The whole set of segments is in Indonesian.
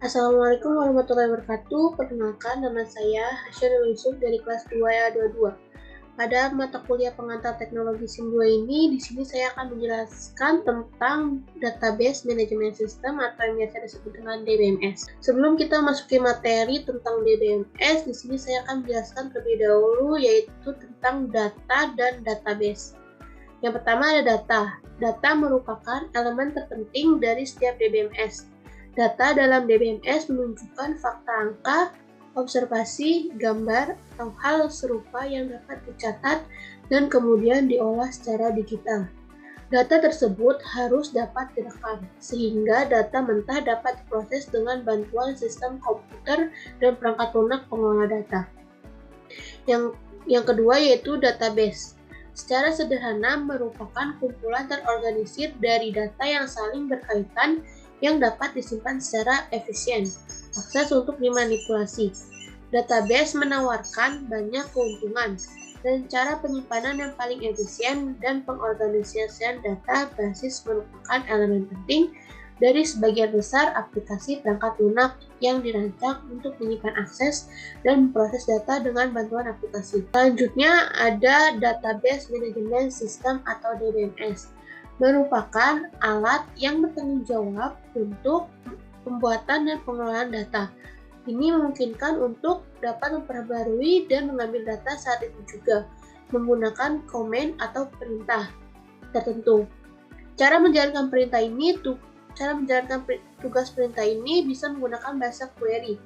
Assalamualaikum warahmatullahi wabarakatuh. Perkenalkan, nama saya Hasyan Yusuf dari kelas 2A22. Pada mata kuliah pengantar teknologi SIM 2 ini, di sini saya akan menjelaskan tentang database manajemen sistem atau yang biasa disebut dengan DBMS. Sebelum kita masuki materi tentang DBMS, di sini saya akan menjelaskan terlebih dahulu yaitu tentang data dan database. Yang pertama ada data. Data merupakan elemen terpenting dari setiap DBMS. Data dalam DBMS menunjukkan fakta angka, observasi, gambar, atau hal serupa yang dapat dicatat dan kemudian diolah secara digital. Data tersebut harus dapat direkam, sehingga data mentah dapat diproses dengan bantuan sistem komputer dan perangkat lunak pengelola data. Yang kedua yaitu database. Secara sederhana merupakan kumpulan terorganisir dari data yang saling berkaitan yang dapat disimpan secara efisien, akses untuk dimanipulasi. Database menawarkan banyak keuntungan, dan cara penyimpanan yang paling efisien dan pengorganisasian data basis merupakan elemen penting dari sebagian besar aplikasi perangkat lunak yang dirancang untuk menyimpan akses dan memproses data dengan bantuan aplikasi. Selanjutnya ada Database Management System atau DBMS. Merupakan alat yang bertanggung jawab untuk pembuatan dan pengelolaan data. Ini memungkinkan untuk dapat memperbarui dan mengambil data saat itu juga, menggunakan komen atau perintah tertentu. Cara menjalankan tugas perintah ini bisa menggunakan bahasa query.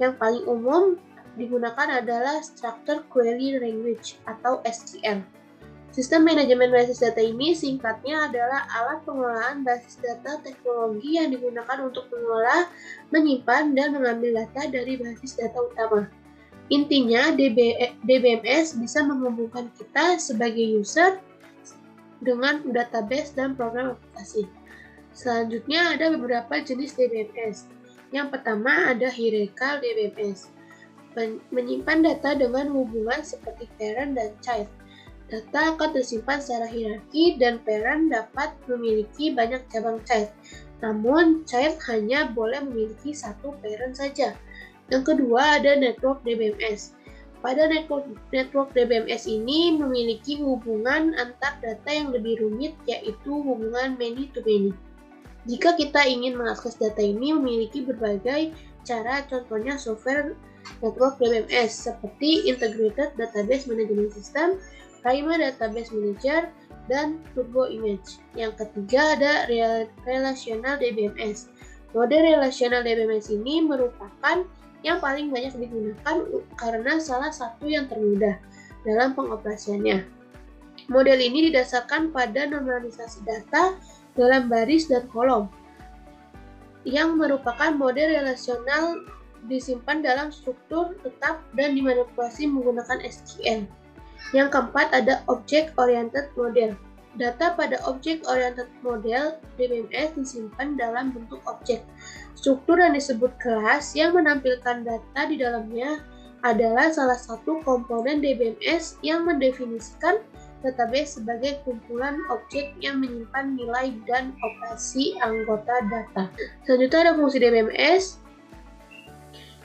Yang paling umum digunakan adalah Structured Query Language atau SQL. Sistem manajemen basis data ini singkatnya adalah alat pengelolaan basis data teknologi yang digunakan untuk mengolah, menyimpan, dan mengambil data dari basis data utama. Intinya, DBMS bisa menghubungkan kita sebagai user dengan database dan program aplikasi. Selanjutnya ada beberapa jenis DBMS. Yang pertama ada hierarchical DBMS, menyimpan data dengan hubungan seperti parent dan child. Data akan tersimpan secara hierarki dan parent dapat memiliki banyak cabang child. Namun, child hanya boleh memiliki satu parent saja. Yang kedua ada network DBMS. Pada network DBMS ini memiliki hubungan antar data yang lebih rumit, yaitu hubungan many to many. Jika kita ingin mengakses data ini memiliki berbagai cara, contohnya software network DBMS seperti Integrated Database Management System, Prima Database Manager, dan Turbo Image. Yang ketiga ada Relational DBMS. Mode Relational DBMS ini merupakan yang paling banyak digunakan karena salah satu yang termudah dalam pengoperasiannya. Model ini didasarkan pada normalisasi data dalam baris dan kolom, yang merupakan mode relasional disimpan dalam struktur tetap dan dimanipulasi menggunakan SQL. Yang keempat ada Object Oriented Model. Data pada Object Oriented Model DBMS disimpan dalam bentuk objek. Struktur yang disebut kelas yang menampilkan data di dalamnya adalah salah satu komponen DBMS yang mendefinisikan database sebagai kumpulan objek yang menyimpan nilai dan operasi anggota data. Selanjutnya ada fungsi DBMS.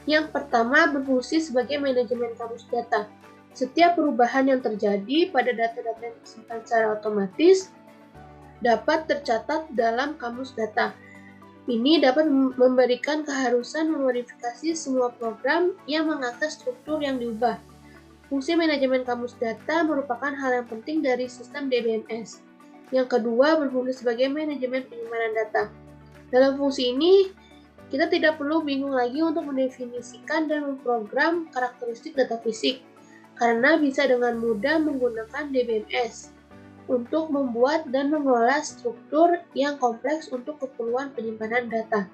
Yang pertama berfungsi sebagai manajemen kamus data. Setiap perubahan yang terjadi pada data-data yang disimpan secara otomatis dapat tercatat dalam kamus data. Ini dapat memberikan keharusan memodifikasi semua program yang mengakses struktur yang diubah. Fungsi manajemen kamus data merupakan hal yang penting dari sistem DBMS. Yang kedua berfungsi sebagai manajemen penyimpanan data. Dalam fungsi ini, kita tidak perlu bingung lagi untuk mendefinisikan dan memprogram karakteristik data fisik, karena bisa dengan mudah menggunakan DBMS untuk membuat dan mengelola struktur yang kompleks untuk keperluan penyimpanan data.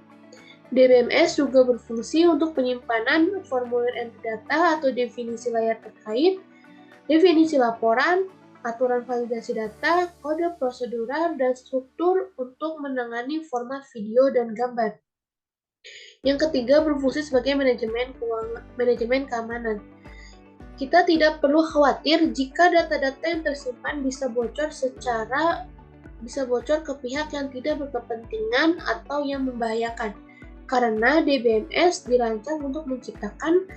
DBMS juga berfungsi untuk penyimpanan formulir entry data atau definisi layar terkait, definisi laporan, aturan validasi data, kode prosedural, dan struktur untuk menangani format video dan gambar. Yang ketiga berfungsi sebagai manajemen keamanan. Kita tidak perlu khawatir jika data-data yang tersimpan bisa bocor ke pihak yang tidak berkepentingan atau yang membahayakan, karena DBMS dirancang untuk menciptakan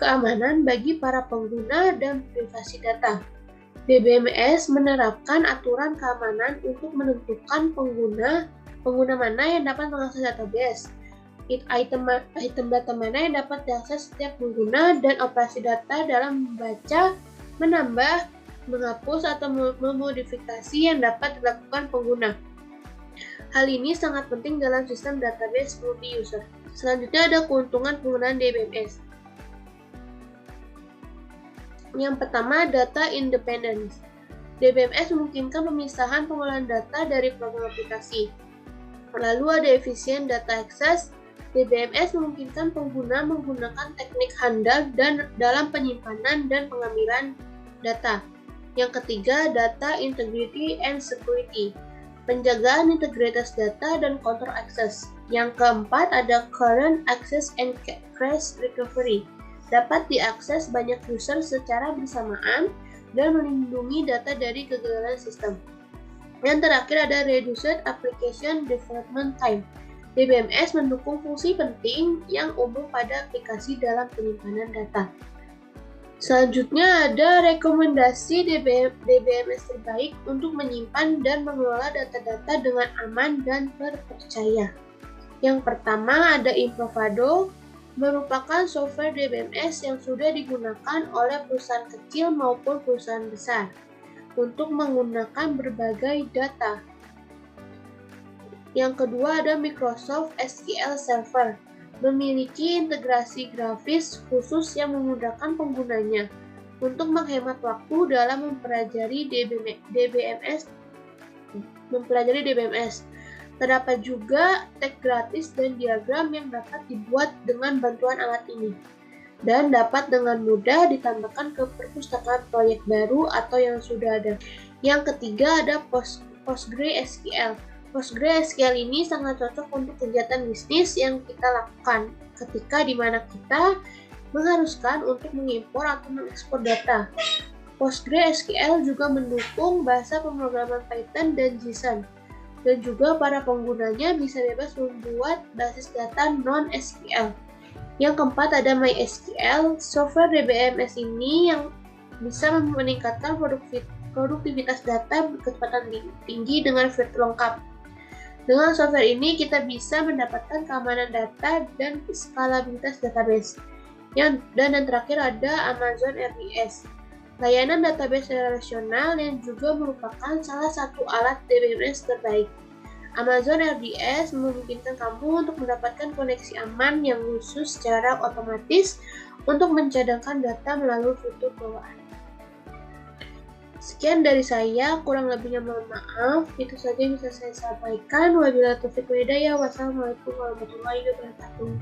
keamanan bagi para pengguna dan privasi data. DBMS menerapkan aturan keamanan untuk menentukan pengguna mana yang dapat mengakses database, item data mana yang dapat diakses setiap pengguna, dan operasi data dalam membaca, menambah, menghapus, atau memodifikasi yang dapat dilakukan pengguna. Hal ini sangat penting dalam sistem database multi-user. Selanjutnya ada keuntungan penggunaan DBMS. Yang pertama, data independence. DBMS memungkinkan pemisahan pengolahan data dari program aplikasi. Lalu ada efisien data access. DBMS memungkinkan pengguna menggunakan teknik handal dan dalam penyimpanan dan pengambilan data. Yang ketiga, data integrity and security. Penjagaan integritas data dan control access. Yang keempat ada current access and crash recovery. Dapat diakses banyak user secara bersamaan dan melindungi data dari kegagalan sistem. Yang terakhir ada reduced application development time. DBMS mendukung fungsi penting yang umum pada aplikasi dalam penyimpanan data. Selanjutnya ada rekomendasi DBMS terbaik untuk menyimpan dan mengelola data-data dengan aman dan terpercaya. Yang pertama ada Improbado, merupakan software DBMS yang sudah digunakan oleh perusahaan kecil maupun perusahaan besar untuk menggunakan berbagai data. Yang kedua ada Microsoft SQL Server, memiliki integrasi grafis khusus yang memudahkan penggunanya untuk menghemat waktu dalam mempelajari DBMS. Terdapat juga tag gratis dan diagram yang dapat dibuat dengan bantuan alat ini dan dapat dengan mudah ditambahkan ke perpustakaan proyek baru atau yang sudah ada. Yang ketiga ada PostgreSQL. PostgreSQL ini sangat cocok untuk kegiatan bisnis yang kita lakukan ketika di mana kita mengharuskan untuk mengimpor atau mengekspor data. PostgreSQL juga mendukung bahasa pemrograman Python dan JSON, dan juga para penggunanya bisa bebas membuat basis data non-SQL. Yang keempat ada MySQL. Software DBMS ini yang bisa meningkatkan produktivitas data berkecepatan tinggi dengan fitur lengkap. Dengan software ini kita bisa mendapatkan keamanan data dan skalabilitas database. Dan yang terakhir ada Amazon RDS, layanan database relasional yang juga merupakan salah satu alat DBMS terbaik. Amazon RDS memungkinkan kamu untuk mendapatkan koneksi aman yang khusus secara otomatis untuk mencadangkan data melalui fitur bawaan. Sekian dari saya, kurang lebihnya mohon maaf. Itu saja yang bisa saya sampaikan. Wabillahi taufiq wal hidayah. Wassalamualaikum warahmatullahi wabarakatuh.